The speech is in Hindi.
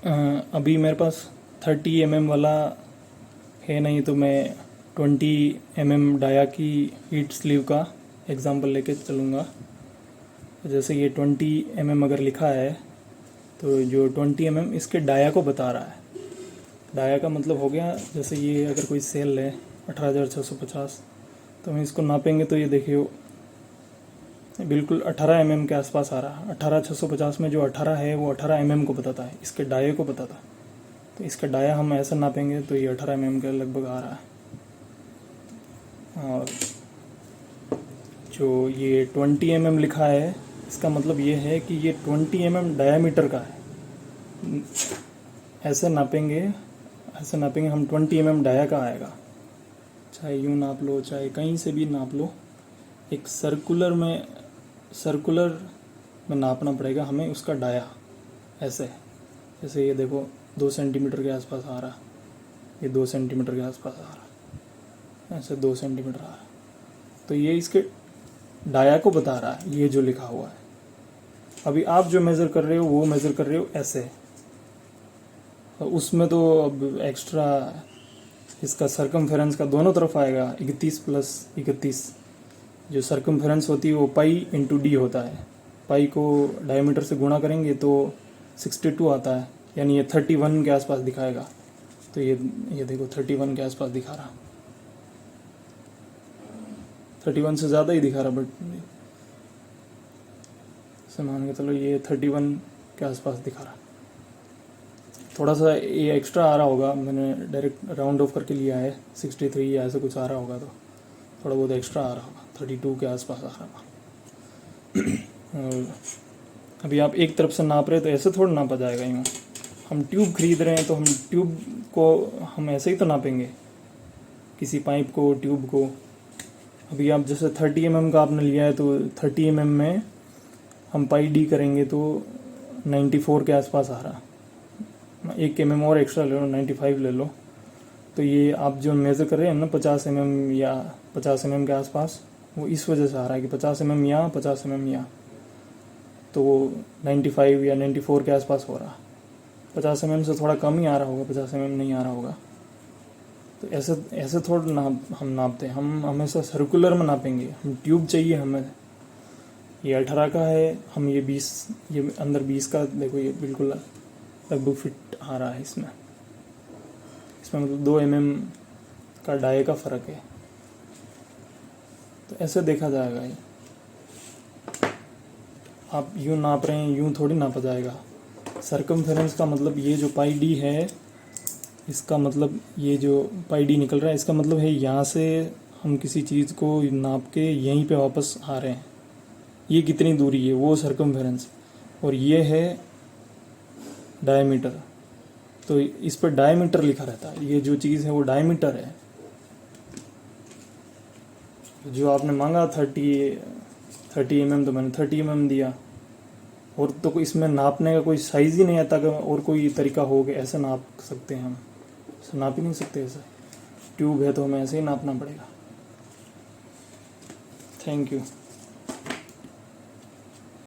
अभी मेरे पास 30 mm वाला है नहीं, तो मैं 20 mm डाया की हीट स्लीव का एग्ज़ाम्पल लेके चलूँगा। जैसे ये 20 mm अगर लिखा है तो जो 20 mm इसके डाया को बता रहा है। डाया का मतलब हो गया, जैसे ये अगर कोई सेल है 18,650, तो हम इसको नापेंगे तो ये देखिए बिल्कुल 18 mm के आसपास आ रहा है। 18,650 में जो 18 है वो 18 mm को बताता है, इसके डाये को बताता है। तो इसका डाया हम ऐसा नापेंगे तो ये 18 mm के लगभग आ रहा है। और जो ये 20 mm लिखा है इसका मतलब ये है कि ये 20 mm डायामीटर का है। ऐसे नापेंगे हम 20 mm डाया का आएगा। चाहे यूँ नाप लो, चाहे कहीं से भी नाप लो, एक सर्कुलर में नापना पड़ेगा हमें उसका डाया। ऐसे जैसे ये देखो 2 सेंटीमीटर के आसपास आ रहा, ये 2 सेंटीमीटर के आसपास आ रहा, ऐसे 2 सेंटीमीटर आ रहा, तो ये इसके डाया को बता रहा है, ये जो लिखा हुआ है। अभी आप जो मेज़र कर रहे हो वो मेज़र कर रहे हो ऐसे, उसमें तो अब एक्स्ट्रा इसका सरकमफेरेंस का दोनों तरफ आएगा 31 + 31। जो सरकमफेरेंस होती है वो पाई इंटू डी होता है। पाई को डायमीटर से गुणा करेंगे तो 62 आता है, यानी ये 31 के आसपास दिखाएगा। तो ये देखो 31 के आसपास दिखा रहा, 31 से ज़्यादा ही दिखा रहा, बट से मान के चलो ये 31 के आसपास दिखा रहा। थोड़ा सा ये एक्स्ट्रा आ रहा होगा, मैंने डायरेक्ट राउंड ऑफ करके लिया है, 63 या ऐसा कुछ आ रहा होगा, तो थोड़ा बहुत एक्स्ट्रा आ रहा होगा, 32 के आसपास आ रहा होगा। और अभी आप एक तरफ से नाप रहे तो ऐसे थोड़ा नापा जाएगा यूँ। हम ट्यूब खरीद रहे हैं तो हम ट्यूब को हम ऐसे ही तो नापेंगे, किसी पाइप को, ट्यूब को। अभी आप जैसे 30 mm का आपने लिया है तो 30 mm में हम पाई डी करेंगे तो 94 के आसपास आ रहा। 1 mm और एक्स्ट्रा ले लो, 95 ले लो, तो ये आप जो मेज़र कर रहे हैं ना 50 mm या 50 mm के आसपास, वो इस वजह से आ रहा है कि 50 mm यहाँ, 50 mm यहाँ, तो वो 95 या 94 के आसपास हो रहा। 50 mm से थोड़ा कम ही आ रहा होगा, 50 mm नहीं आ रहा होगा। तो ऐसे थोड़ा हम नापते हैं, हम हमेशा सर्कुलर में नापेंगे। हम ट्यूब चाहिए हमें, ये 18 का है, हम ये 20, ये अंदर 20 का, देखो ये बिल्कुल लगभग फिट आ रहा है। इसमें मतलब 2 mm का डाये का फ़र्क है। तो ऐसे देखा जाएगा। ये आप यूँ नाप रहे हैं, यूँ थोड़ी नापा जाएगा। सरकमफेरेंस का मतलब ये जो पाई डी है, इसका मतलब ये जो पाई डी निकल रहा है, इसका मतलब है यहाँ से हम किसी चीज़ को नाप के यहीं पे वापस आ रहे हैं। ये कितनी दूरी है वो सरकमफेरेंस, और ये है डायमीटर। तो इस पर डायमीटर लिखा रहता है, ये जो चीज़ है वो डायमीटर है। जो आपने मांगा 30 mm, तो मैंने 30 mm दिया। और तो इसमें नापने का कोई साइज़ ही नहीं आता कि और कोई तरीका हो कि ऐसे नाप सकते हैं हम, ऐसे नाप ही नहीं सकते। ऐसे ट्यूब है तो हमें ऐसे ही नापना पड़ेगा। Thank you.